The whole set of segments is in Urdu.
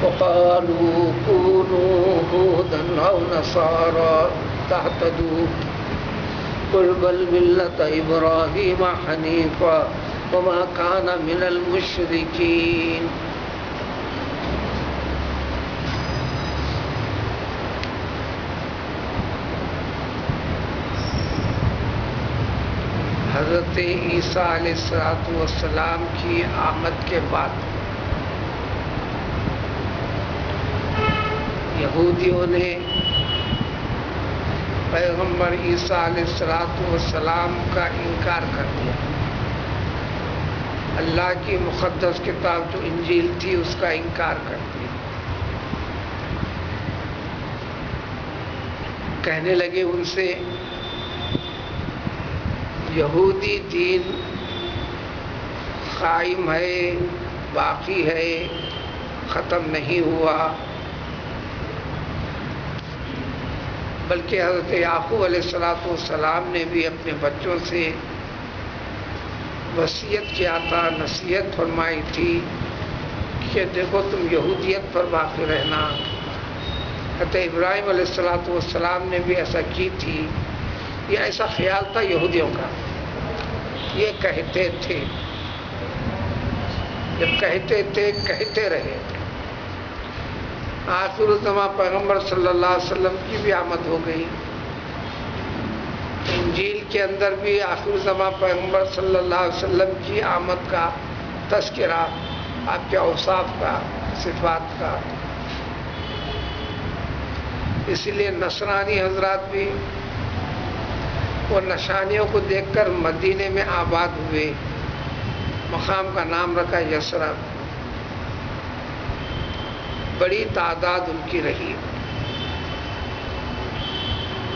وقالوا كونوا هودا أو نصارى تهتدوا قل بل ملة إبراهيم حنيفا وما كان من المشركين. حضرت عیسیٰ علیہ السلام کی آمد کے بعد یہودیوں نے پیغمبر عیسیٰ علیہ السلام کا انکار کر دیا. اللہ کی مقدس کتاب جو انجیل تھی اس کا انکار کر دیا. کہنے لگے ان سے یہودی دین قائم ہے، باقی ہے، ختم نہیں ہوا، بلکہ حضرت یعقوب علیہ السلام نے بھی اپنے بچوں سے وصیت کیا تھا، نصیحت فرمائی تھی کہ دیکھو تم یہودیت پر باقی رہنا. حضرت ابراہیم علیہ السلام نے بھی ایسا کی تھی. یہ ایسا خیال تھا یہودیوں کا، یہ کہتے تھے، جب کہتے تھے کہتے رہے. آخر الزماں پیغمبر صلی اللہ علیہ وسلم کی بھی آمد ہو گئی. انجیل کے اندر بھی آخر الزماں پیغمبر صلی اللہ علیہ وسلم کی آمد کا تذکرہ، آپ کے اوصاف کا، صفات کا. اسی لیے نصرانی حضرات بھی وہ نشانیوں کو دیکھ کر مدینے میں آباد ہوئے. مقام کا نام رکھا یثرب. بڑی تعداد ان کی رہی.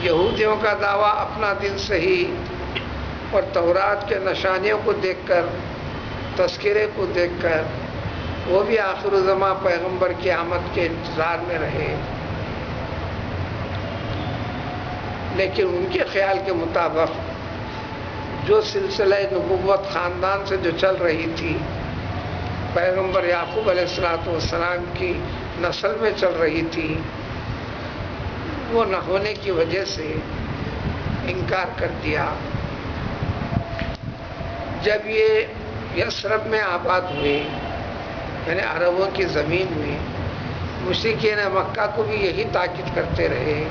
یہودیوں کا دعویٰ اپنا دن صحیح اور تورات کے نشانیوں کو دیکھ کر، تذکرے کو دیکھ کر وہ بھی آخر الزماں پیغمبر کی آمد کے انتظار میں رہے. لیکن ان کے خیال کے مطابق جو سلسلہ نبوت خاندان سے جو چل رہی تھی، پیغمبر یعقوب علیہ السلام کی نسل میں چل رہی تھی، وہ نہ ہونے کی وجہ سے انکار کر دیا. جب یہ یثرب میں آباد ہوئے، یعنی عربوں کی زمین میں، مشرکین مکہ کو بھی یہی تاکید کرتے رہے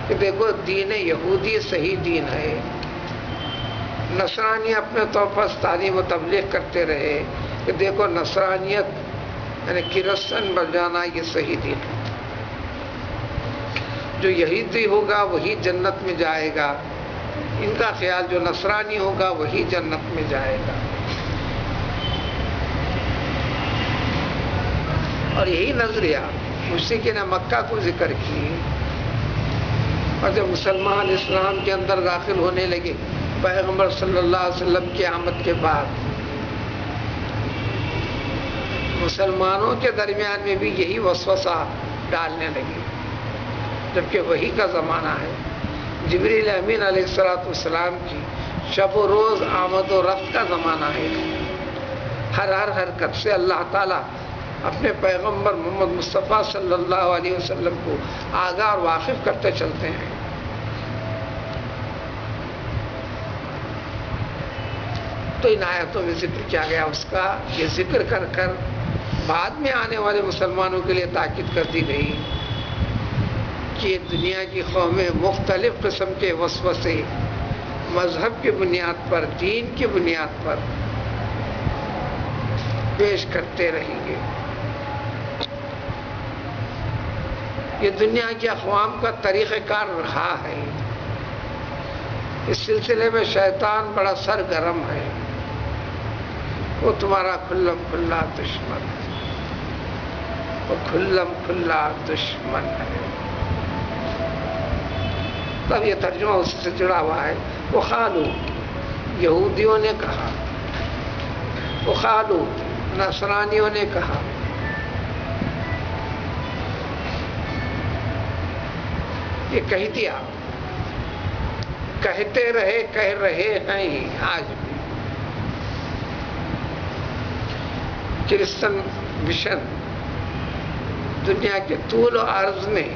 کہ دیکھو دین یہودی صحیح دین ہے. نصرانی اپنے طور پر تعلیم و تبلیغ کرتے رہے کہ دیکھو نصرانیت یعنی کرسچن بن جانا یہ صحیح دین ہے. جو یہودی ہوگا وہی جنت میں جائے گا. ان کا خیال جو نصرانی ہوگا وہی جنت میں جائے گا. اور یہی نظریہ مشرکین مکہ کو ذکر کی. اور جب مسلمان اسلام کے اندر داخل ہونے لگے پیغمبر صلی اللہ علیہ وسلم کی آمد کے بعد، مسلمانوں کے درمیان میں بھی یہی وسوسہ ڈالنے لگے. جبکہ وحی کا زمانہ ہے، جبریل امین علیہ السلام کی شب و روز آمد و رفت کا زمانہ ہے. ہر حرکت سے اللہ تعالیٰ اپنے پیغمبر محمد مصطفیٰ صلی اللہ علیہ وسلم کو آگاہ اور واقف کرتے چلتے ہیں. تو ان آیتوں میں ذکر کیا گیا اس کا. یہ ذکر کر کر بعد میں آنے والے مسلمانوں کے لیے تاکید کر دی گئی کہ دنیا کی قومیں مختلف قسم کے وسوسے مذہب کی بنیاد پر، دین کی بنیاد پر پیش کرتے رہیں گے. یہ دنیا کی اقوام کا طریقہ کار رہا ہے. اس سلسلے میں شیطان بڑا سرگرم ہے. وہ تمہارا کھلم کھلا دشمن ہے، وہ کھلم کھلا دشمن ہے. تب یہ ترجمہ اس سے جڑا ہوا ہے. وہ قالو، یہودیوں نے کہا، وہ قالو، نصرانیوں نے کہا. یہ کہہ دیا، کہتے رہے، کہہ رہے ہیں آج بھی. کرسچن مشن دنیا کے طول و عرض میں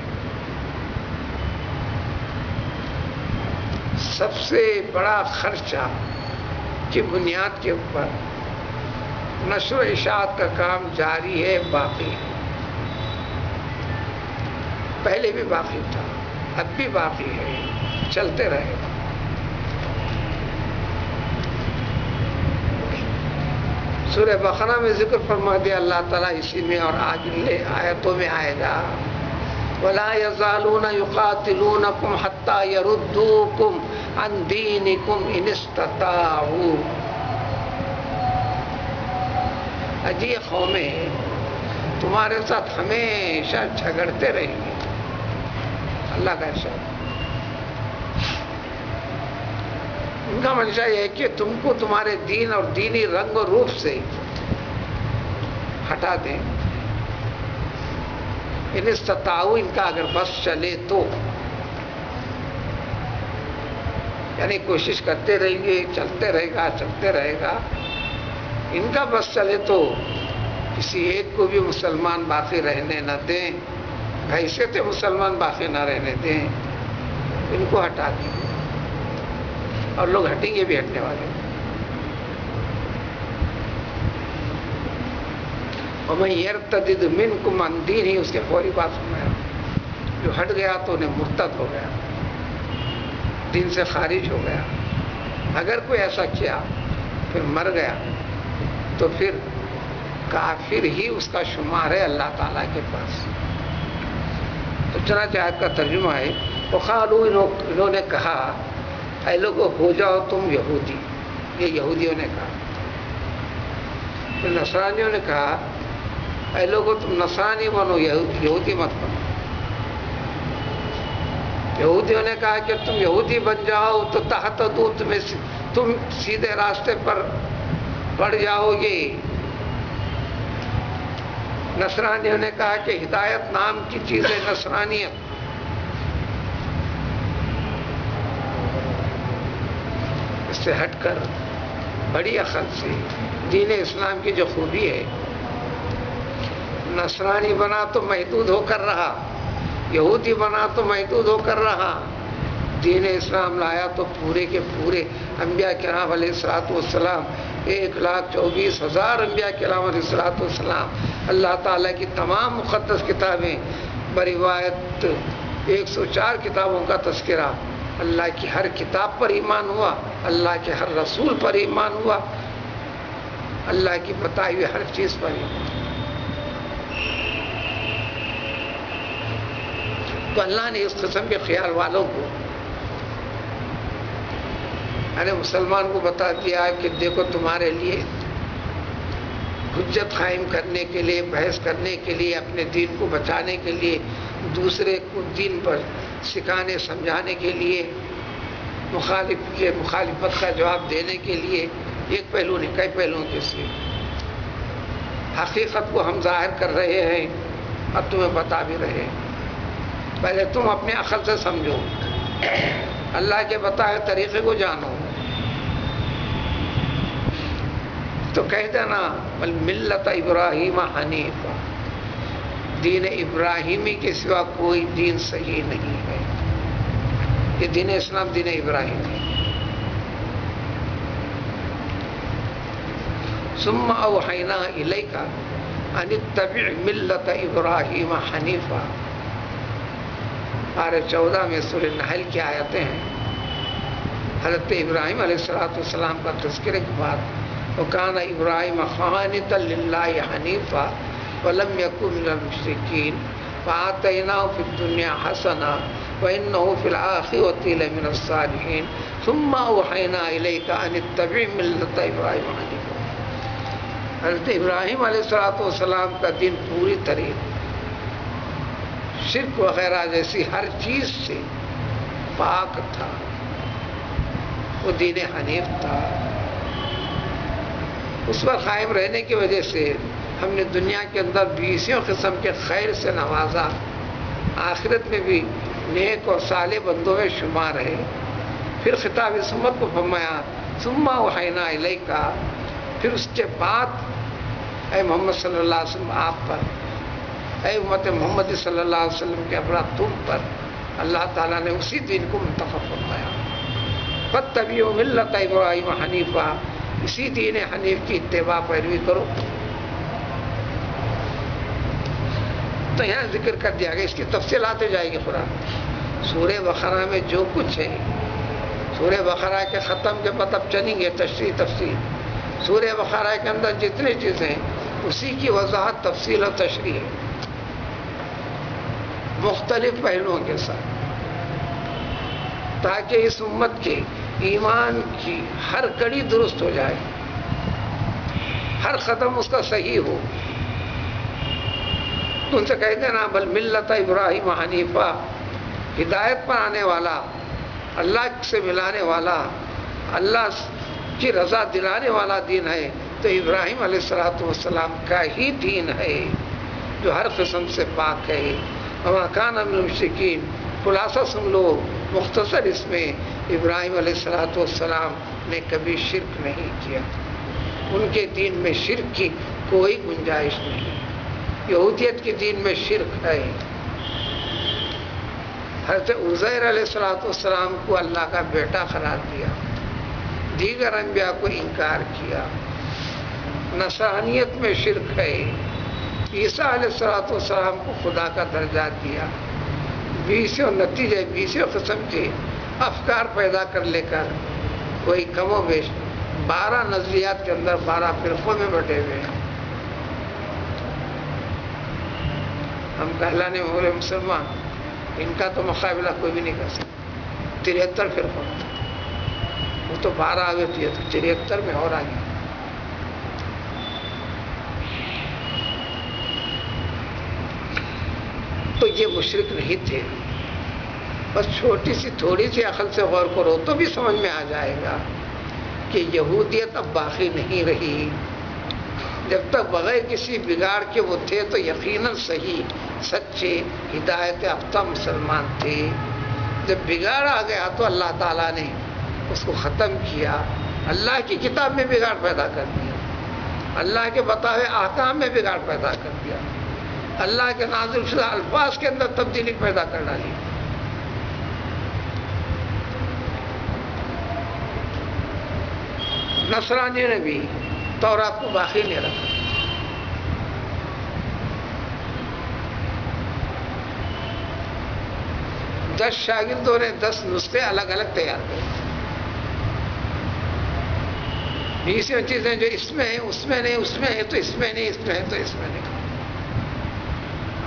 سب سے بڑا خرچہ کی بنیاد کے اوپر نشر و اشاعت کا کام جاری ہے، باقی ہے۔ پہلے بھی باقی تھا، اب بھی باقی ہے، چلتے رہے گا۔ سورہ بقرہ میں ذکر فرما دیا اللہ تعالیٰ اسی میں، اور آگے آیتوں میں آئے گا وَلَا يَزَالُونَ يُقَاتِلُونَكُمْ حَتَّى يَرُدُّوكُمْ عَنْ دِينِكُمْ إِنِ اسْتَطَاعُوا۔ اجی قومیں تمہارے ساتھ ہمیشہ جھگڑتے رہیں گے، اللہ کا ارشاد۔ ان کا منشا یہ ہے کہ تم کو تمہارے دین اور دینی رنگ و روپ سے ہٹا دیں۔ ان استطاعوا، ان کا اگر بس چلے تو، یعنی کوشش کرتے رہیں گے، چلتے رہے گا۔ ان کا بس چلے تو کسی ایک کو بھی مسلمان باقی رہنے نہ دیں، حیثیت مسلمان باقی نہ رہنے دیں، ان کو ہٹا دیں، اور لوگ ہٹیں گے بھی، ہٹنے والے۔ وَمَن يَرْتَدِدْ مِنْكُمْ عَنْ دِينِهِ، اس کے فوری بات سنایا، جو ہٹ گیا تو انہیں مرتد ہو گیا، دین سے خارج ہو گیا۔ اگر کوئی ایسا کیا پھر مر گیا تو پھر کافر ہی اس کا شمار ہے اللہ تعالیٰ کے پاس۔ تو چنانچہ آیت کا ترجمہ ہے وَقَالُوا، انہوں نے کہا اے لوگو ہو جاؤ تم یہودی، یہ یہودیوں نے کہا۔ پھر نصرانیوں نے کہا اے لوگو تم نصرانی بنو، یہودی مت بنو۔ یہودیوں نے کہا کہ تم یہودی بن جاؤ تو تہتدوا، تم سیدھے راستے پر پڑ جاؤ گے۔ نصرانیوں نے کہا کہ ہدایت نام کی چیز ہے نصرانیت، اس سے ہٹ کر بڑی عقل سے دین اسلام کی جو خوبی ہے، نصرانی بنا تو محدود ہو کر رہا، یہودی بنا تو محدود ہو کر رہا، دین اسلام لایا تو پورے کے پورے انبیاء کرام علیہ الصلوۃ والسلام، 1,24,000 انبیاء کرام علیہ الصلوۃ والسلام، اللہ تعالیٰ کی تمام مقدس کتابیں، بروایت 104 کتابوں کا تذکرہ، اللہ کی ہر کتاب پر ایمان ہوا، اللہ کے ہر رسول پر ایمان ہوا، اللہ کی بتائی ہوئی ہر چیز پر ایمان۔ تو اللہ نے اس قسم کے خیال والوں کو، یعنی مسلمان کو بتا دیا کہ دیکھو تمہارے لیے حجت قائم کرنے کے لیے، بحث کرنے کے لیے، اپنے دین کو بچانے کے لیے، دوسرے کو دین پر سکھانے سمجھانے کے لیے، مخالفت کا جواب دینے کے لیے، ایک پہلو نہیں کئی پہلوؤں کے سے حقیقت کو ہم ظاہر کر رہے ہیں اور تمہیں بتا بھی رہے ہیں۔ پہلے تم اپنے عقل سے سمجھو، اللہ کے بتائے طریقے کو جانو، تو کہہ دینا ملت ابراہیم حنیفا، دین ابراہیمی کے سوا کوئی دین صحیح نہیں ہے، یہ دین اسلام دین ابراہیم ہے۔ ثم اوحینا الیک ان اتبع ملت ابراہیم حنیفا، پارہ 14 میں سورہ نحل کی آیتیں ہیں۔ حضرت ابراہیم علیہ السلام کا تذکرے کے بعد وَكَانَ إِبْرَاهِيمَ قَانِتًا لِلَّهِ حَنِيفًا وَلَمْ يَكُن مِّنَ الْمُشْرِكِينَ فَآتَيْنَاهُ فِي الدُّنْيَا حَسَنَةً وَإِنَّهُ فِي الْآخِرَةِ لَمِنَ الصَّالِحِينَ ثُمَّ أَوْحَيْنَا إِلَيْكَ أَنِ اتَّبِعْ مِلَّةَ إِبْرَاهِيمَ حَنِيفًا۔ حضرت ابراہیم علیہ السلام کا دین پوری طرح شرک وغیرہ جیسی ہر چیز سے پاک تھا، وہ دین حنیف تھا۔ اس پر قائم رہنے کی وجہ سے ہم نے دنیا کے اندر 20 قسم کے خیر سے نوازا، آخرت میں بھی نیک اور صالح بندوں میں شمار ہے۔ پھر خطاب اس امت کو فرمایا ثم اوحینا الیک، پھر اس کے بعد اے محمد صلی اللہ علیہ وسلم آپ پر اے امت محمد صلی اللہ علیہ وسلم کے افراد تم پر اللہ تعالیٰ نے اسی دین کو منتخب فرمایا. فاتبعوا ملت ابراہیم حنیفا، اسی دین حنیف کی اتباع پیروی کرو. تو یہاں ذکر کر دیا گیا، اس کی تفصیلات جائے گی قرآن. سورہ بقرہ میں جو کچھ ہے، سورہ بقرہ کے ختم کے بعد اب چلیں گے تشریح تفصیل. سورہ بقرہ کے اندر جتنی چیزیں ہیں اسی کی وضاحت تفصیل اور تشریح ہے، مختلف پہلوؤں کے ساتھ، تاکہ اس امت کے ایمان کی ہر کڑی درست ہو جائے، ہر قدم اس کا صحیح ہو. تو ان سے کہہ دینا بل ملت ابراہیم حنیفہ، ہدایت پر آنے والا، اللہ سے ملانے والا، اللہ کی رضا دلانے والا دین ہے تو ابراہیم علیہ السلام کا ہی دین ہے جو ہر قسم سے پاک ہے. وما کان من المشرکین، خلاصہ سن لو مختصر اس میں، ابراہیم علیہ السلام نے کبھی شرک نہیں کیا. ان کے دین میں شرک کی کوئی گنجائش نہیں. یہودیت کے دین میں شرک ہے. حضرت عزیر علیہ السلام کو اللہ کا بیٹا قرار دیا، دیگر انبیاء کو انکار کیا. نصرانیت میں شرک ہے. عیسیٰ علیہ السلام کو خدا کا درجہ دیا. بیسوں نتیجے، بیسوں قسم کے افکار پیدا کر لے کر کوئی کم و بیش 12 نظریات کے اندر 12 فرقوں میں بٹے ہوئے ہیں. ہم کہلانے والے مسلمان، ان کا تو مقابلہ کوئی بھی نہیں کر سکتا. 73 فرقوں، وہ تو 12 ہوئے تھے تو 73 میں اور آگے. تو یہ مشرک نہیں تھے. بس چھوٹی سی تھوڑی سی عقل سے غور کرو تو بھی سمجھ میں آ جائے گا کہ یہودیت اب باقی نہیں رہی. جب تک بغیر کسی بگاڑ کے وہ تھے تو یقیناً صحیح سچے ہدایت یافتہ مسلمان تھے. جب بگاڑ آ گیا تو اللہ تعالیٰ نے اس کو ختم کیا. اللہ کی کتاب میں بگاڑ پیدا کر دیا، اللہ کے بتائے احکام میں بگاڑ پیدا کر دیا، اللہ کے نازل شدہ الفاظ کے اندر تبدیلی پیدا کر ڈالی. نصرانی نے بھی تورات کو باقی نہیں رکھا. دس شاگردوں نے 10 نسخے الگ الگ تیار کیے. 20 چیزیں جو اس میں ہیں اس میں نہیں، اس میں ہے تو اس میں نہیں، اس میں ہے تو اس میں نہیں.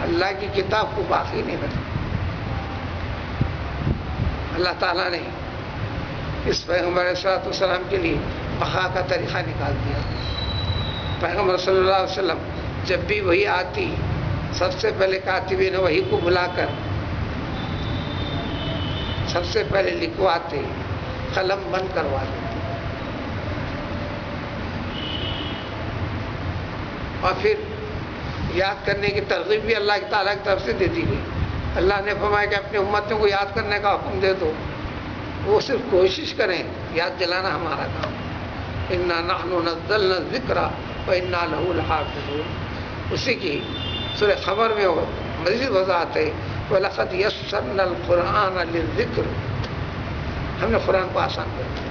اللہ کی کتاب کو باقی نہیں رکھا. اللہ تعالیٰ نے اس پیغمبر علیہ السلام کے لیے بقا کا طریقہ نکال دیا. پیغمبر صلی اللہ علیہ وسلم جب بھی وہی آتی سب سے پہلے کاتبین وحی کو بلا کر سب سے پہلے لکھواتے، قلم بند کرواتے، اور پھر یاد کرنے کی ترغیب بھی اللہ تعالیٰ کی طرف سے دے دی گئی. اللہ نے فرمایا کہ اپنی امتوں کو یاد کرنے کا حکم دے دو، وہ صرف کوشش کریں، یاد دلانا ہمارا کام. انا نحن نزلنا الذکر وانا لہ لحافظون. اسی کی سورہ خبر میں مزید وضاحت ہے وَلَقَدْ يَسَّرْنَا الْقُرْآنَ لِلذِّكْرِ. ہم نے قرآن کو آسان کر دیا.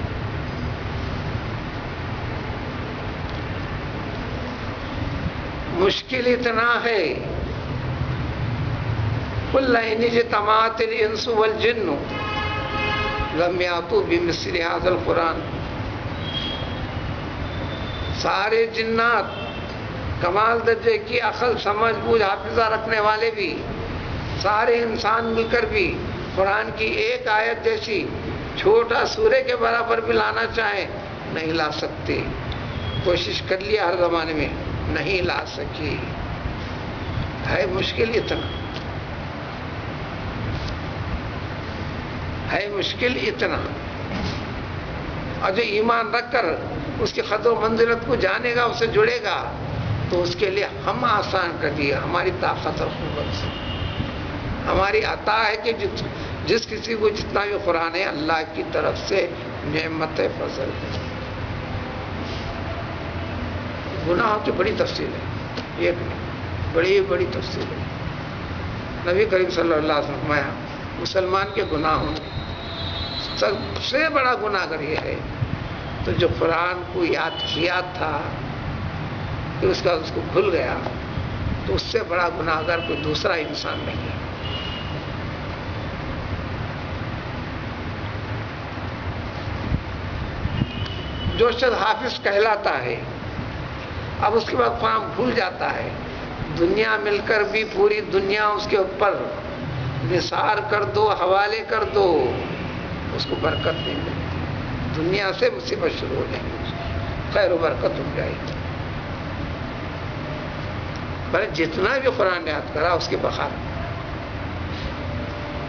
مشکل اتنا ہے قُلْ إِنِ اجْتَمَعَتِ الْإِنسُ وَالْجِنُّ لَمْ يَأْتُوا بِمِثْلِ هَذَا الْقُرْآنِ. سارے جنات، کمال درجے کی عقل سمجھ بوجھ حافظہ رکھنے والے بھی، سارے انسان مل کر بھی قرآن کی ایک آیت جیسی چھوٹا سورے کے برابر بھی لانا چاہیں نہیں لا سکتے. کوشش کر لیا ہر زمانے میں، نہیں لا سکی. ہے مشکل اتنا، ہے مشکل اتنا. اور جو ایمان رکھ کر اس کی قدر و منزلت کو جانے گا، اسے جڑے گا، تو اس کے لیے ہم آسان کر دیا ہماری طاقت اور قوت سے. ہماری عطا ہے کہ جس کسی کو جتنا بھی قرآن ہے اللہ کی طرف سے نعمت فضل ہے. گناہ تو بڑی تفصیل ہے، ایک نہیں، بڑی بڑی تفصیل ہے. نبی کریم صلی اللہ علیہ وسلم فرمایا مسلمان کے گناہوں میں سب سے بڑا گناہ اگر یہ ہے تو جو قرآن کو یاد کیا تھا کہ اس کو بھول گیا، تو اس سے بڑا گناہ اگر کوئی دوسرا انسان نہیں ہے۔ جو شخص حافظ کہلاتا ہے اب اس کے بعد قرآن بھول جاتا ہے، دنیا مل کر بھی پوری دنیا اس کے اوپر نثار کر دو، حوالے کر دو، اس کو برکت نہیں ملتی، دنیا سے مصیبت شروع ہو جائے گی، خیر و برکت اٹھ جائے گی۔ پر جتنا بھی قرآن یاد کرا اس کی بخار،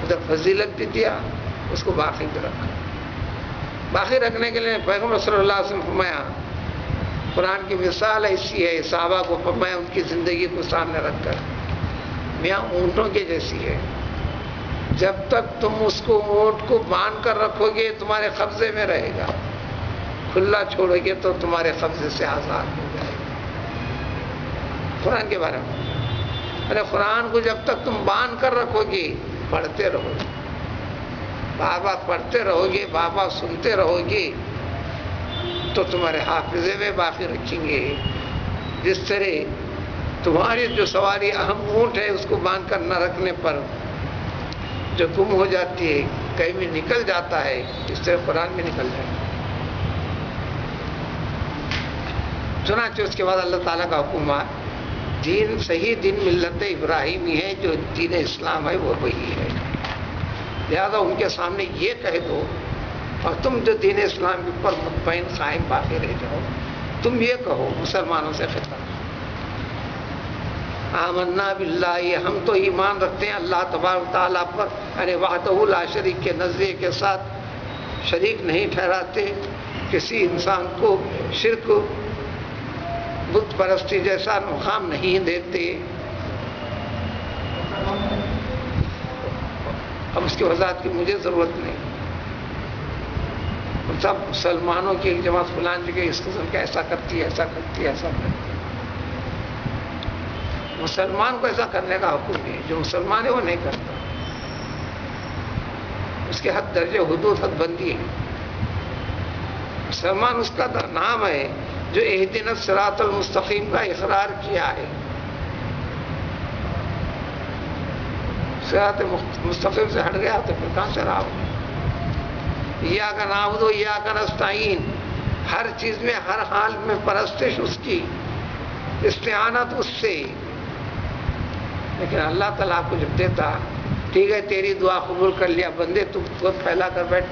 ادھر فضیلت بھی دیا، اس کو باقی بھی رکھا۔ باقی رکھنے کے لیے پیغمبر صلی اللہ علیہ وسلم فرمایا قرآن کی مثال ایسی ہے، صحابہ کو فرمایا ان کی زندگی کو سامنے رکھ کر، میاں اونٹوں کے جیسی ہے، جب تک تم اس کو اونٹ کو باندھ کر رکھو گے تمہارے قبضے میں رہے گا، کھلا چھوڑو گے تو تمہارے قبضے سے آزاد ہو جائے گا۔ قرآن کے بارے میں ارے قرآن کو جب تک تم باندھ کر رکھو گے، پڑھتے رہو گے، بار بار پڑھتے رہو گے، بار بار سنتے رہو گے، تو تمہارے حافظے میں باقی رکھیں گے۔ جس طرح تمہاری جو سواری اہم اونٹ ہے اس کو باندھ کر نہ رکھنے پر جو گم ہو جاتی ہے، کہیں بھی نکل جاتا ہے، اس طرح قرآن بھی نکل جائے گا۔ چنانچہ اس کے بعد اللہ تعالیٰ کا حکم ہے، دین صحیح دین ملت ابراہیمی ہے، جو دین اسلام ہے وہ وہی ہے، لہذا ان کے سامنے یہ کہہ دو، اور تم جو دین اسلام کے اوپر مطمئن قائم باقی رہ جاؤ، تم یہ کہو مسلمانوں سے خطاب، آمنا باللہ، ہم تو ایمان رکھتے ہیں اللہ تبارک تعالیٰ پر، یعنی وحدہ لا شریک کے نظریے کے ساتھ شریک نہیں ٹھہراتے، کسی انسان کو شرک بت پرستی جیسا مقام نہیں دیتے۔ اب اس کی وضاحت کی مجھے ضرورت نہیں، سب مسلمانوں کی ایک جماعت فلان جگہ اس قسم کا ایسا کرتی ہے، ایسا کرتی ہے، ایسا کرتی ہے۔ مسلمان کو ایسا کرنے کا حکم نہیں ہے، جو مسلمان ہے وہ نہیں کرتا، اس کے حد درجے حدود حد بندی ہے۔ مسلمان اس کا نام ہے جو اہدنا الصراط المستقیم کا اقرار کیا ہے۔ صراط مستقیم سے ہٹ گیا تو پھر کہاں سے رہا ہو؟ ایاک نعبد و ایاک نستعین، ہر چیز میں ہر حال میں پرستش اس کی، استعانت اس سے۔ لیکن اللہ تعالیٰ کو جب دیتا، ٹھیک ہے تیری دعا قبول کر لیا، بندے تو گود پھیلا کر بیٹھ،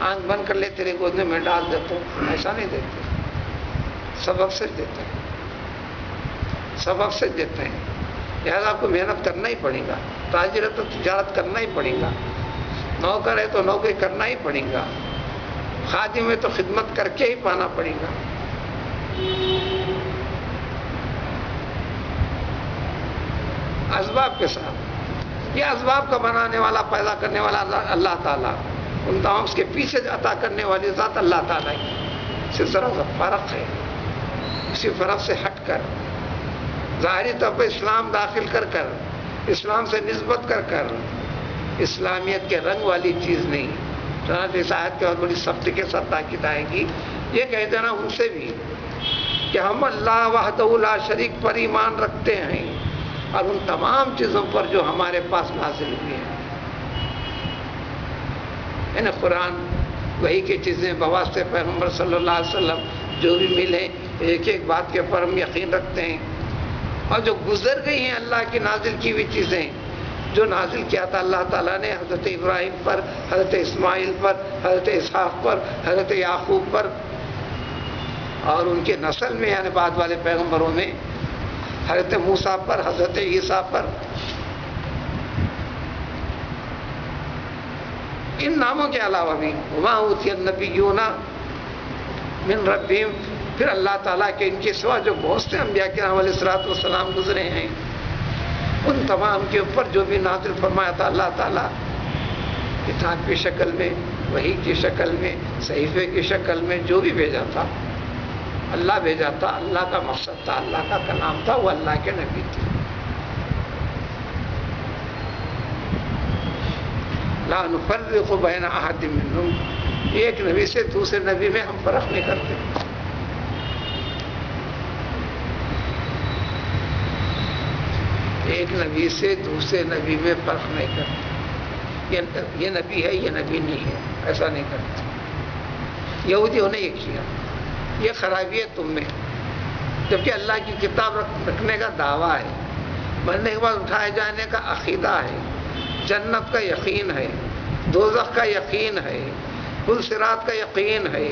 آنکھ بند کر لے تیرے گود میں ڈال دیتا ہوں، ایسا نہیں دیتے، سبب سے دیتے ہیں، سبب سے دیتے ہیں۔ لہٰذا آپ کو محنت کرنا ہی پڑے گا، تاجر ہے تو تجارت کرنا ہی پڑے گا، نوکر ہے تو نوکری کرنا ہی پڑے گا، خادم ہے تو خدمت کر کے ہی پانا پڑے گا۔ اسباب کے ساتھ، یہ اسباب کا بنانے والا، پیدا کرنے والا اللہ تعالیٰ، ان تمام اس کے پیچھے عطا کرنے والی ذات اللہ تعالیٰ کی، سے ذرا سا فرق ہے۔ اسی فرق سے ہٹ کر ظاہری طور پر اسلام داخل کر کر، اسلام سے نسبت کر کر، اسلامیت کے رنگ والی چیز نہیں۔ چنانچہ اس آیت کے بہت بڑی سختی کے ساتھ تاکید آئے گی، یہ کہہ دینا ان سے بھی کہ ہم اللہ وحدہ لا شریک پر ایمان رکھتے ہیں، اور ان تمام چیزوں پر جو ہمارے پاس نازل ہوئی ہیں، یعنی قرآن وہی کی چیزیں بواسطے پیغمبر صلی اللہ علیہ وسلم جو بھی ملے، ایک ایک بات کے اوپر ہم یقین رکھتے ہیں، اور جو گزر گئی ہیں اللہ کی نازل کی ہوئی چیزیں، جو نازل کیا تھا اللہ تعالیٰ نے حضرت ابراہیم پر، حضرت اسماعیل پر، حضرت اسحاق پر، حضرت یعقوب پر، اور ان کے نسل میں یعنی بعد والے پیغمبروں میں حضرت موسیٰ پر، حضرت عیسیٰ پر، ان ناموں کے علاوہ بھی وما اوتی النبیون من ربہم، پھر اللہ تعالیٰ کے ان کے سوا جو بہت سے انبیاء کرام علیہ الصلوۃ والسلام گزرے ہیں، ان تمام کے اوپر جو بھی نازل فرمایا تھا اللہ تعالیٰ، کتاب کی شکل میں، وحی کی شکل میں، صحیفے کی شکل میں، جو بھی بھیجا تھا اللہ بھیجا تھا، اللہ کا مقصد تھا، اللہ کا کلام تھا، وہ اللہ کے نبی تھے۔ لا نفرق بین احد منہم، ایک نبی سے دوسرے نبی میں ہم فرق نہیں کرتے. ایک نبی سے دوسرے نبی میں فرق نہیں کرتے. یہ نبی ہے، یہ نبی نہیں ہے، ایسا نہیں کرتے. یہودیوں نے یہ کیا. یہ خرابی ہے تم میں. جبکہ اللہ کی کتاب رکھنے کا دعویٰ ہے، مرنے کے بعد اٹھائے جانے کا عقیدہ ہے، جنت کا یقین ہے، دوزخ کا یقین ہے، پل صراط کا یقین ہے.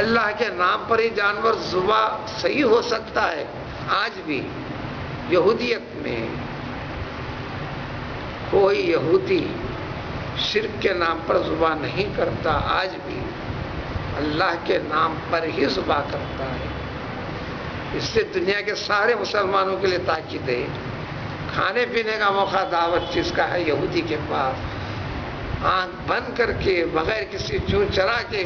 اللہ کے نام پر ہی جانور ذبح صحیح ہو سکتا ہے. آج بھی یہودیت میں کوئی یہودی شرک کے نام پر ذبح نہیں کرتا، آج بھی اللہ کے نام پر ہی ذبح کرتا ہے. اس سے دنیا کے سارے مسلمانوں کے لیے تاکید ہے. کھانے پینے کا موقع دعوت جس کا ہے یہودی کے پاس، آنکھ بند کر کے بغیر کسی چون چرا کے،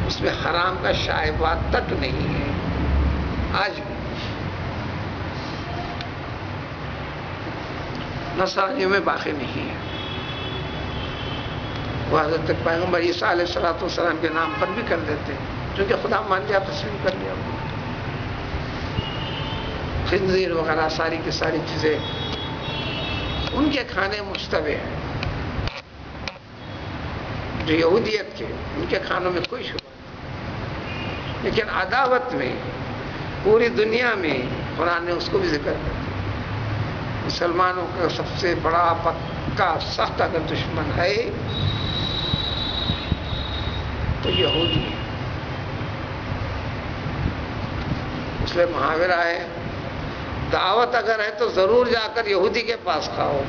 اس میں حرام کا شائبہ تک نہیں ہے. آج بھی نصرانیوں میں باقی نہیں ہے. وہ حضرت پیغمبر عیسیٰ علیہ السلام کے نام پر بھی کر دیتے ہیں، کیونکہ خدا مان لیا، تسلیم کر لیا. خنزیر وغیرہ ساری کی ساری چیزیں ان کے کھانے مشتبہ ہیں. جو یہودیت کے ان کے کھانوں میں کوئی شبہ نہیں، لیکن عداوت میں پوری دنیا میں قرآن نے اس کو بھی ذکر کر دیا. مسلمانوں کا سب سے بڑا پکا سخت اگر دشمن ہے تو یہودی ہے. اس لیے محاورہ ہے، دعوت اگر ہے تو ضرور جا کر یہودی کے پاس کھاؤ.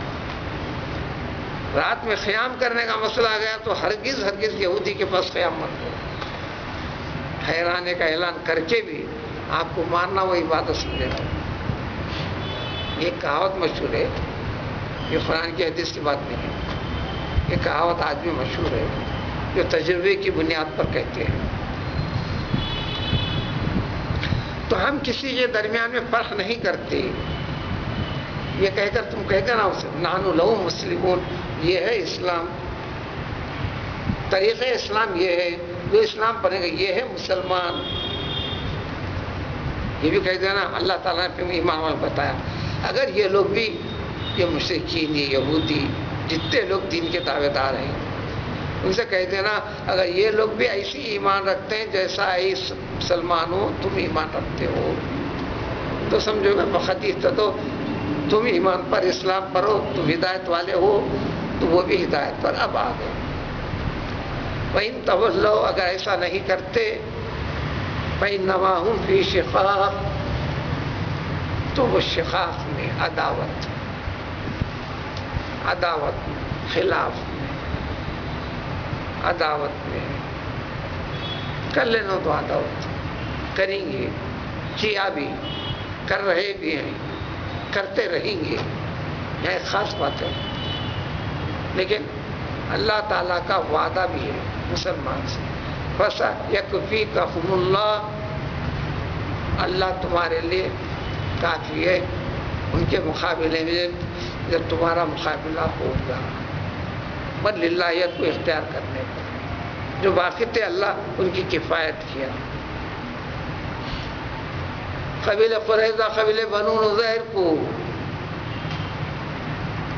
رات میں قیام کرنے کا مسئلہ آ گیا تو ہرگز یہودی کے پاس قیام مت کرو. ٹھہرانے کا اعلان کر کے بھی آپ کو مارنا وہ عبادت سمجھے گا. یہ کہاوت مشہور ہے، یہ قرآن کی حدیث کی بات نہیں ہے. یہ کہاوت آج بھی مشہور ہے، جو تجربے کی بنیاد پر کہتے ہیں. تو ہم کسی کے درمیان میں فرق نہیں کرتے. یہ کہہ کر تم کہہ کر نا اسے نحن لہو مسلمون، یہ ہے اسلام، طریقہ اسلام یہ ہے، جو اسلام پڑھے گا یہ ہے مسلمان. یہ بھی کہہ دینا اللہ تعالیٰ نے پھر ایمان والے بتایا. اگر یہ لوگ بھی، یہ مشرکین، یہ یہودی، جتنے لوگ دین کے دعوے دار ہیں، ان سے کہہ دینا اگر یہ لوگ بھی ایسی ایمان رکھتے ہیں جیسا مسلمان ہو تم ایمان رکھتے ہو، تو سمجھو گا بخدیت تو تم ایمان پر، اسلام پر ہو، تم ہدایت والے ہو، تو وہ بھی ہدایت پر اب آ گئے. وَإِن تَوَلَّوْا، اگر ایسا نہیں کرتے، فَإِنَّمَا هُمْ فِي شِقَاقٍ، تو وہ شقاق میں، عداوت میں، خلاف میں، عداوت میں کر لینا تو عداوت کریں گے. کیا بھی، کر رہے بھی ہیں، کرتے رہیں گے. یہ ایک خاص بات ہے. لیکن اللہ تعالیٰ کا وعدہ بھی ہے مسلمان سے، فَسَيَكْفِيكَهُمُ اللَّهُ، اللہ تمہارے لیے کافی ہے ان کے مقابلے میں جب تمہارا مقابلہ ہوگا. بل للہیت کو اختیار کرنے پر جو باقی تھے اللہ ان کی کفایت کیا. قبیلہ قریظہ، قبیلہ بنو نذیر کو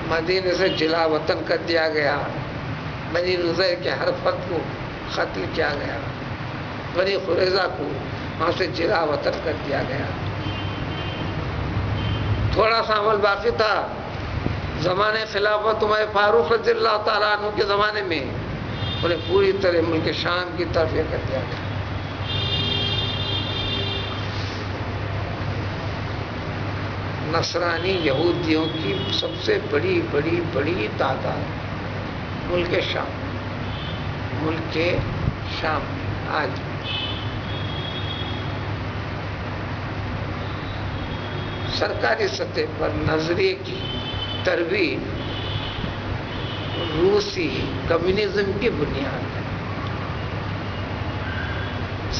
مدینے سے جلا وطن کر دیا گیا. بنی نذیر کے ہر فرد کو قتل کیا گیا. بنی قریظہ کو وہاں سے جلا وطن کر دیا گیا. تھوڑا سا عمل باقی تھا زمانے خلافت عمر فاروق رضی اللہ تعالیٰ عنہ کے زمانے میں، انہیں پوری طرح ملک شام کی طرف یہ کر دیا گیا. نصرانی یہودیوں کی سب سے بڑی تعداد ملک شام میں آج بھی. سرکاری سطح پر نظریے کی ترویج روسی کمیونزم کی بنیاد ہے.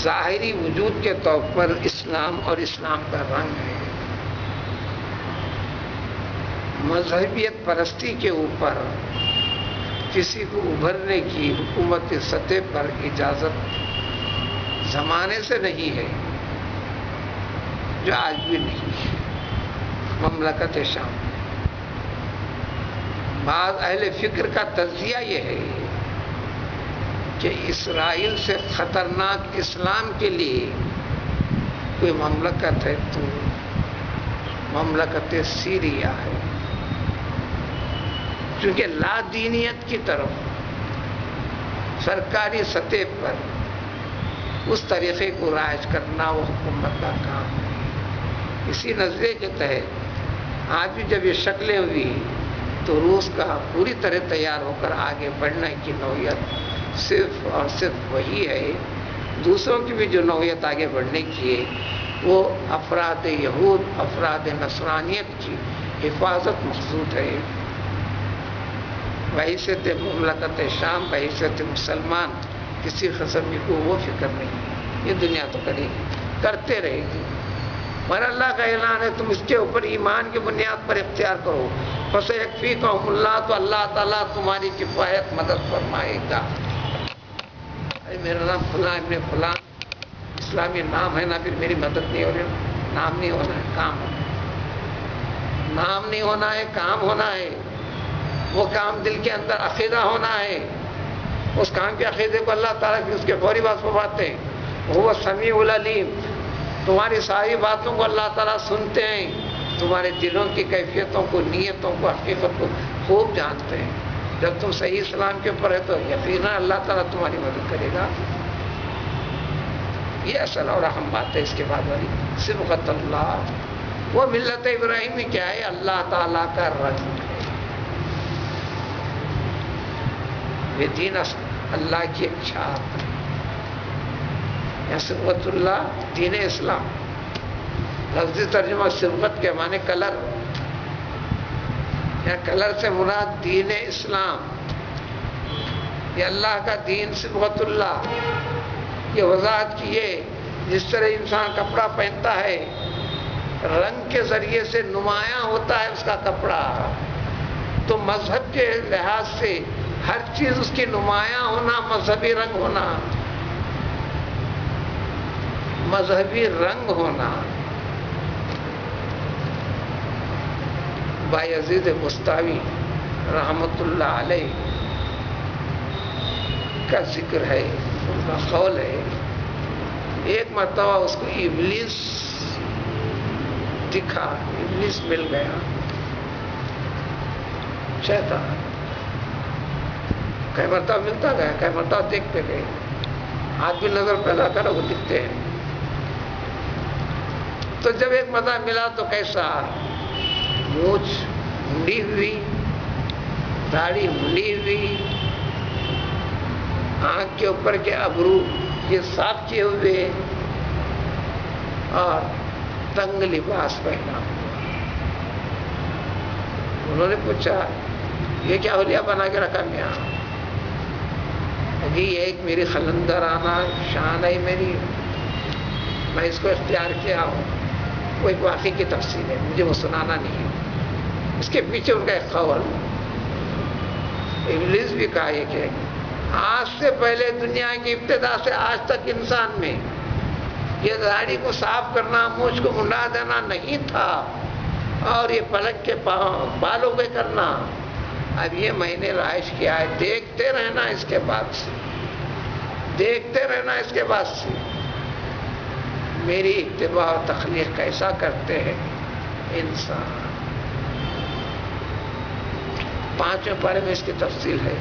ظاہری وجود کے طور پر اسلام اور اسلام کا رنگ ہے، مذہبیت پرستی کے اوپر کسی کو ابھرنے کی حکومتی سطح پر اجازت زمانے سے نہیں ہے، جو آج بھی نہیں ہے مملکت شام۔ بعض اہل فکر کا تجزیہ یہ ہے کہ اسرائیل سے خطرناک اسلام کے لیے کوئی مملکت ہے تو مملکت سیریا ہے، چونکہ لا دینیت کی طرف سرکاری سطح پر اس طریقے کو رائج کرنا وہ حکومت کا کام ہے۔ اسی نظریے کے تحت آج بھی جب یہ شکلیں ہوئی تو روس کا پوری طرح تیار ہو کر آگے بڑھنے کی نوعیت صرف اور صرف وہی ہے۔ دوسروں کی بھی جو نوعیت آگے بڑھنے کی ہے وہ افراد یہود، افراد نصرانیت کی حفاظت مقصود ہے۔ بحیثیت مملکت شام، بحیثیت مسلمان کسی قسم کی کو وہ فکر نہیں، یہ دنیا تو کرے گی، کرتے رہے گی، مگر اللہ کا اعلان ہے تم اس کے اوپر ایمان کی بنیاد پر اختیار کرو، فَسَيَكْفِيكَهُمُ اللَّهُ، تو اللہ تعالیٰ تمہاری کفایت مدد فرمائے گا۔ میرا نام فلاں ابن فلاں اسلامی نام ہے، نہ پھر میری مدد نہیں ہو رہی، نام نہیں ہونا ہے، کام ہونا ہے، نام نہیں ہونا ہے، کام ہونا ہے۔ وہ کام دل کے اندر عقیدہ ہونا ہے، اس کام کے عقیدے کو اللہ تعالیٰ کی اس کے فوری بات فرماتے ہیں، وہ سمیع العلیم، تمہاری ساری باتوں کو اللہ تعالیٰ سنتے ہیں، تمہارے دلوں کی کیفیتوں کو، نیتوں کو، حقیقت کو خوب جانتے ہیں۔ جب تم صحیح اسلام کے اوپر ہے تو یقیناً اللہ تعالیٰ تمہاری مدد کرے گا۔ یہ اصل اور اہم بات ہے۔ اس کے بعد والی صبغت اللہ، وہ ملت ابراہیمی کیا ہے؟ اللہ تعالیٰ کا رنگ ہے، یہ دین اللہ کی ایک چھاپ ہے۔ یا صبغت اللہ دین اسلام، لفظی ترجمہ صبغت کے معنی کلر، یا کلر سے مراد دین اسلام، یہ اللہ کا دین صبغت اللہ۔ یہ وضاحت کیے جس طرح انسان کپڑا پہنتا ہے رنگ کے ذریعے سے نمایاں ہوتا ہے اس کا کپڑا، تو مذہب کے لحاظ سے ہر چیز اس کی نمایاں ہونا، مذہبی رنگ ہونا، مذہبی رنگ ہونا۔ بایزید بستاوی رحمت اللہ علیہ کا ذکر ہے، ان کا قول ہے، ایک مرتبہ اس کو ابلیس دکھا، ابلیس مل گیا، شیطان، کئی مرتبہ ملتا گیا، کئی مرتبہ دیکھتے گئے، آج بھی نظر پیدا کرو وہ دکھتے ہیں۔ تو جب ایک مرتبہ ملا تو کیسا؟ مونچھ منڈی ہوئی، داڑھی منڈی ہوئی، آنکھ کے اوپر کے ابرو یہ صاف کیے ہوئے، اور تنگ لباس پہنا ہوا۔ انہوں نے پوچھا یہ کیا حلیہ بنا کے رکھا میاں؟ یہ ایک میری خلندرانہ شان ہے میری، میں اس کو اختیار کیا ہوں، وہ ایک واقعی کی تفصیل ہے، مجھے وہ سنانا نہیں ہے۔ اس کے پیچھے ان کا ایک قول، ابلیس بھی کہا یہ کہ آج سے پہلے دنیا کی ابتدا سے آج تک انسان میں یہ داڑھی کو صاف کرنا، مونچھ کو منڈا دینا نہیں تھا، اور یہ پلک کے بالوں پہ کرنا اب یہ میں نے رائج کیا ہے۔ دیکھتے رہنا اس کے بعد سے، دیکھتے رہنا اس کے بعد سے میری اتباع و تخلیق کیسا کرتے ہیں انسان۔ 5ویں پارے میں اس کی تفصیل ہے،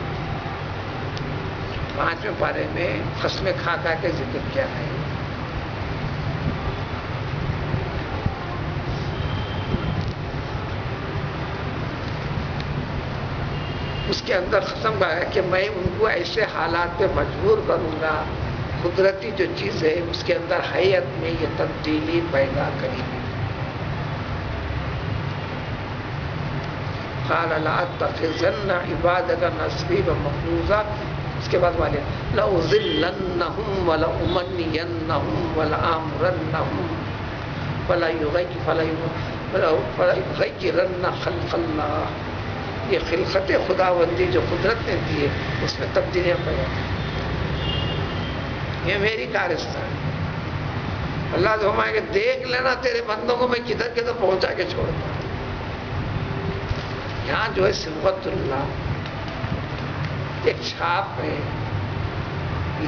5ویں پارے میں قسمیں کھا کھا کے ذکر کیا ہے۔ اس کے اندر قسم کہا ہے کہ میں ان کو ایسے حالات پہ مجبور کروں گا، قدرتی جو چیز ہے اس کے اندر حیت میں یہ تبدیلی پیدا کرے گی۔ قال لا اتخذن عبادك نصيبا مفروضا، اس کے بعد والے لأضلنهم ولأمنينهم ولآمرنهم غیرن خلق اللہ، یہ خلقت خداوندی جو قدرت نے دی ہے اس میں تبدیلیاں پیدا کریں. یہ میری کارستہ ہے. اللہ تو ہمارے کہ دیکھ لینا تیرے بندوں کو میں کدھر کدھر پہنچا کے چھوڑتا ہوں. یہاں جو ہے صبغت اللہ ایک چھاپ ہے،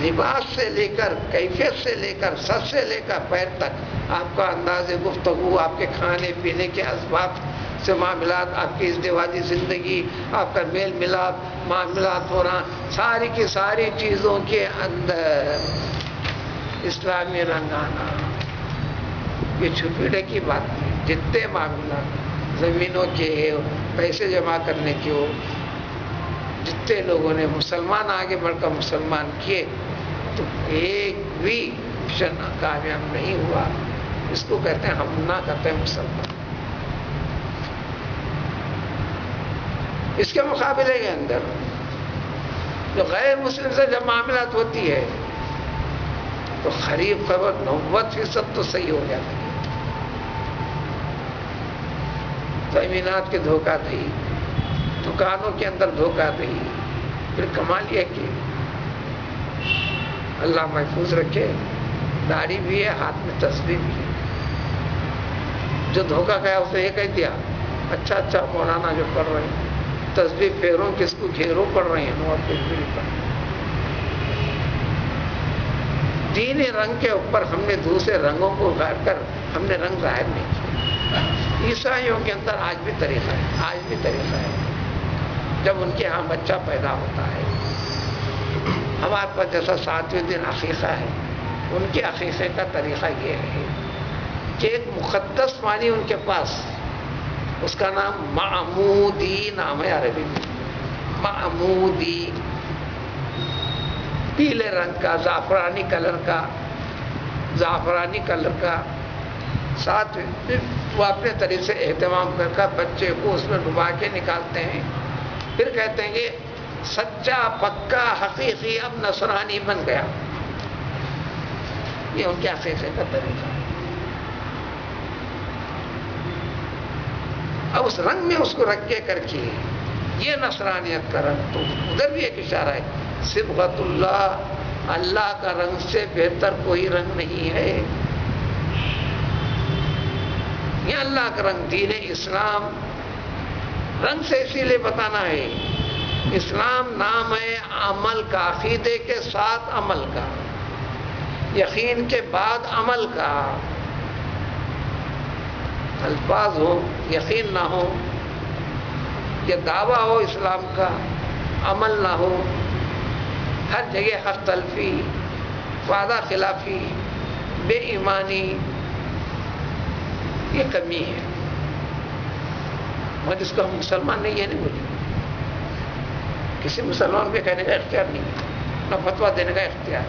لباس سے لے کر، کیفیت سے لے کر، سر سے لے کر پیر تک، آپ کا انداز گفتگو، آپ کے کھانے پینے کے اسباب سے معاملات، آپ کی ازدواجی زندگی، آپ کا میل ملاپ، معاملات ہو رہا، ساری کی ساری چیزوں کے اندر اسلامی رنگ آنا یہ چھپیڑے کی بات نہیں. جتنے معاملات زمینوں کے پیسے جمع کرنے کے ہو، جتنے لوگوں نے مسلمان آگے بڑھ کر مسلمان کیے تو ایک بھی مشن کامیاب نہیں ہوا. اس کو کہتے ہیں ہم نہ کرتے ہیں مسلمان. اس کے مقابلے کے اندر جو غیر مسلم سے جب معاملات ہوتی ہے تو قریب خبر 90% تو صحیح ہو جاتا ہے. زمینات کے دھوکہ دہی، دکانوں کے اندر دھوکہ دہی، پھر کمال یہ کہ اللہ محفوظ رکھے، داڑھی بھی ہے، ہاتھ میں تسبیح بھی ہے. جو دھوکہ گیا اسے یہ کہہ دیا اچھا اچھا مولانا جو پڑھ رہے ہیں تسبیح پیروں کس کو گھیروں پڑھ رہے ہیں اور پھر بھی پڑھ. دینی رنگ کے اوپر ہم نے دوسرے رنگوں کو اگاڑ کر ہم نے رنگ ظاہر نہیں کیا. عیسائیوں کے اندر آج بھی طریقہ ہے. جب ان کے ہاں بچہ پیدا ہوتا ہے، ہمارے پاس جیسا 7ویں دن عقیقہ ہے، ان کے عقیقے کا طریقہ یہ ہے کہ ایک مقدس پانی ان کے پاس، اس کا نام معمودی نام ہے عربی میں. معمودی، پیلے رنگ کا، زعفرانی کلر کا ساتھ وہ اپنے طریقے سے اہتمام کر کر بچے کو اس میں ڈبا کے نکالتے ہیں. پھر کہتے ہیں کہ سچا پکا حقیقی اب نصرانی بن گیا. یہ ان کے عقیقے کا طریقہ ہے. اب اس رنگ میں اس کو رکھ کے کر کے یہ نصرانیت کا رنگ. تو ادھر بھی ایک اشارہ ہے، صبغت اللہ، اللہ کا رنگ سے بہتر کوئی رنگ نہیں ہے. یہ اللہ کا رنگ دین اسلام. رنگ سے اسی لیے بتانا ہے، اسلام نام ہے عمل کا، عقیدے کے ساتھ عمل کا، یقین کے بعد عمل کا. الفاظ ہو، یقین نہ ہو، یہ دعویٰ ہو اسلام کا، عمل نہ ہو، ہر جگہ حق تلفی، وعدہ خلافی، بے ایمانی، یہ کمی ہے. اور جس کو ہم مسلمان نہیں، یہ نہیں بولے. کسی مسلمان پہ کہنے کا اختیار نہیں، نہ فتویٰ دینے کا اختیار.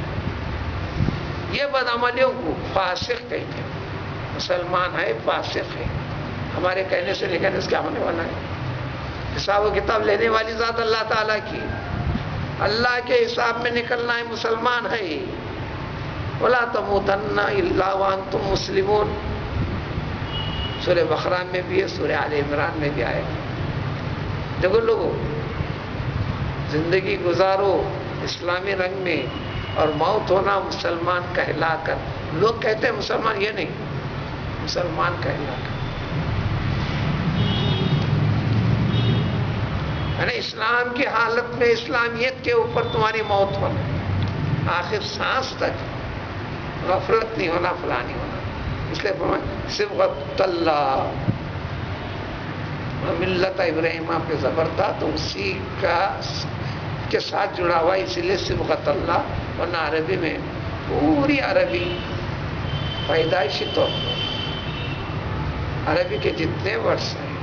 یہ بدعملیوں کو فاسق کہتے ہیں. مسلمان ہے، فاسق ہے. ہمارے کہنے سے لیکن اس کیا ہونے والا ہے؟ حساب و کتاب لینے والی ذات اللہ تعالیٰ کی، اللہ کے حساب میں نکلنا ہے. مسلمان ہے. وَلَا تَمُوتَنَّ إِلَّا وَأَنْتُمْ مُسْلِمُونَ. سورہ بقرہ میں بھی ہے، سورہ آل عمران میں بھی آئے. دیکھو لوگوں، زندگی گزارو اسلامی رنگ میں اور موت ہونا مسلمان کہلا کر. لوگ کہتے ہیں مسلمان، یہ نہیں، مسلمان کہلا کر. یعنی اسلام کی حالت میں اسلامیت کے اوپر تمہاری موت ہونا، آخر سانس تک غفلت نہیں ہونا، فلاں نہیں ہونا. اس لیے صبغت اللہ، ملت ابراہیمہ پہ زبر تھا تو اسی کا کے ساتھ جڑا ہوا، اسی لیے صبغت اللہ. ورنہ عربی میں پوری عربی پیدائشی طور پر عربی کے جتنے ورڈز ہیں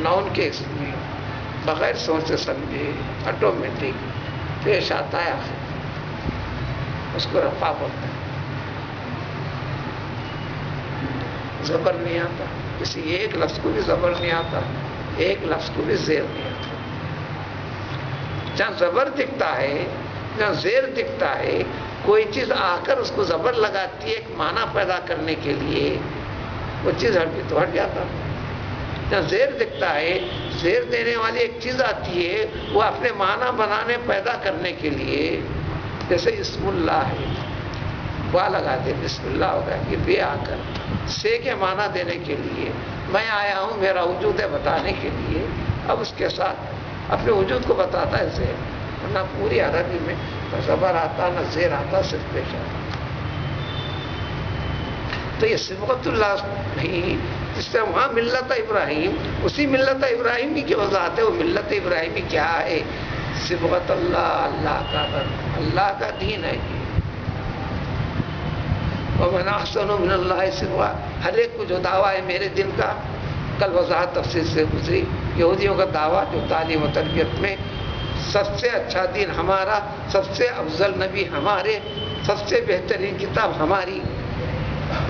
نون کے اس میں بغیر سوچے سمجھے آٹومیٹک پیش آتا ہے. آخر اس کو رفع بولتا ہے. زبر نہیں آتا، کسی ایک لفظ کو بھی زبر نہیں آتا، ایک لفظ کو بھی زیر نہیں آتا. جہاں زبر دکھتا ہے، جہاں زیر دکھتا ہے، کوئی چیز آ کر اس کو زبر لگاتی ہے ایک معنی پیدا کرنے کے لیے، وہ چیز ہٹ تو ہٹ جاتا. جہاں زیر دکھتا ہے، زیر دینے والی ایک چیز آتی ہے، وہ اپنے معنی بنانے پیدا کرنے کے لیے، جیسے اسم اللہ ہے، با لگا دے بسم اللہ ہوگا، یہ بے آ کر سے کے معنی دینے کے لیے میں آیا ہوں، میرا وجود ہے بتانے کے لیے. اب اس کے ساتھ اپنے وجود کو بتاتا ہے زیر، ورنہ پوری عربی میں نہ زبر آتا نہ زیر آتا، صرف پیش آتا. تو یہ صبغت اللہ نہیں، جس سے وہاں ملت ابراہیم، اسی ملت ابراہیمی کی وضاحت ہے. وہ ملت ابراہیمی کیا ہے؟ صبغت اللہ، اللہ کا اللہ کا دین ہے. ومن احسن من اللہ صبغہ، ہر ایک کو جو دعویٰ ہے میرے دل کا، کل وضاحت تفصیل سے گزری. یہودیوں کا دعویٰ جو تعلیم و تربیت میں سب سے اچھا دین ہمارا، سب سے افضل نبی ہمارے، سب سے بہترین کتاب ہماری.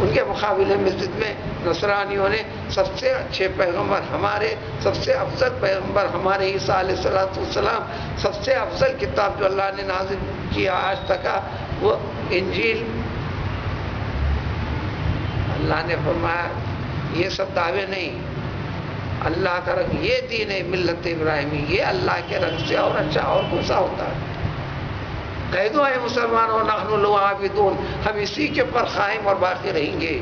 ان کے مقابلے میں ضد میں نصرانیوں نے سب سے اچھے پیغمبر ہمارے، سب سے افضل پیغمبر ہمارے عیسیٰ علیہ السلام، سب سے افضل کتاب جو اللہ نے نازل کیا آج تک وہ انجیل. اللہ نے فرمایا یہ سب دعوے نہیں، اللہ کا رنگ یہ دین ہے ملت ابراہیمی، یہ اللہ کے رنگ سے اور اچھا اور کون سا ہوتا ہے؟ کہہ دو اے مسلمانوں نحن لہ عابدون، ہم اسی کے پر قائم اور باقی رہیں گے،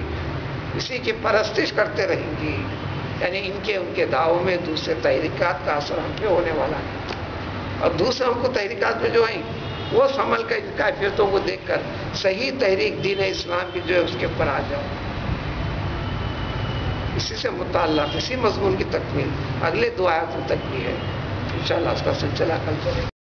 اسی کی پرستش کرتے رہیں گے. یعنی ان کے دعووں میں دوسرے تحریکات کا اثر ہم پہ ہونے والا ہے. اور دوسرے ہم کو تحریکات میں جو ہیں وہ سنبھل کر ان کیفیتوں کو دیکھ کر صحیح تحریک دین اسلام کی جو ہے اس کے اوپر آ جاؤ. اسی سے متعلق اسی مضمون کی تکمیل اگلے 2 آیاتوں تک بھی ہے. انشاءاللہ اس کا سلسلہ کل چلے گا.